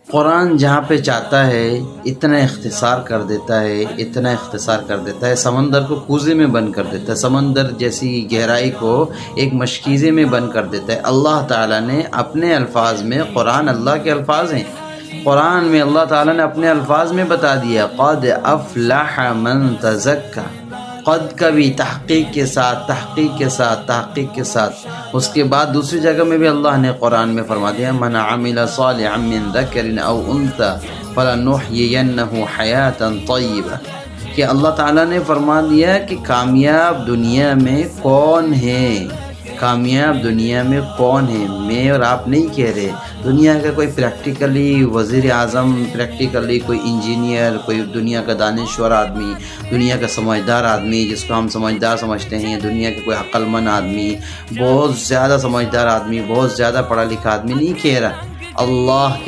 قرآن جہاں پہ چاہتا ہے اتنا اختصار کر دیتا ہے، اتنا اختصار کر دیتا ہے، سمندر کو کوزے میں بند کر دیتا ہے، سمندر جیسی گہرائی کو ایک مشکیزے میں بند کر دیتا ہے۔ اللہ تعالیٰ نے اپنے الفاظ میں، قرآن اللہ کے الفاظ ہیں، قرآن میں اللہ تعالیٰ نے اپنے الفاظ میں بتا دیا قد افلح من تزکا، قد کا بھی تحقیق کے ساتھ، تحقیق کے ساتھ، تحقیق کے ساتھ۔ اس کے بعد دوسری جگہ میں بھی اللہ نے قرآن میں فرما دیا من عمل صالحا من ذکر او انثى فلنحيينه حیاتا طیبہ، کہ اللہ تعالیٰ نے فرما دیا کہ کامیاب دنیا میں کون ہے، کامیاب دنیا میں کون ہے؟ میں اور آپ نہیں کہہ رہے، دنیا کا کوئی پریکٹیکلی وزیر اعظم، پریکٹیکلی کوئی انجینئر، کوئی دنیا کا دانشور آدمی، دنیا کا سمجھدار آدمی جس کو ہم سمجھدار سمجھتے ہیں، دنیا کے کوئی عقل مند آدمی، بہت زیادہ سمجھدار آدمی، بہت زیادہ پڑھا لکھا آدمی نہیں کہہ رہا، اللہ کہہ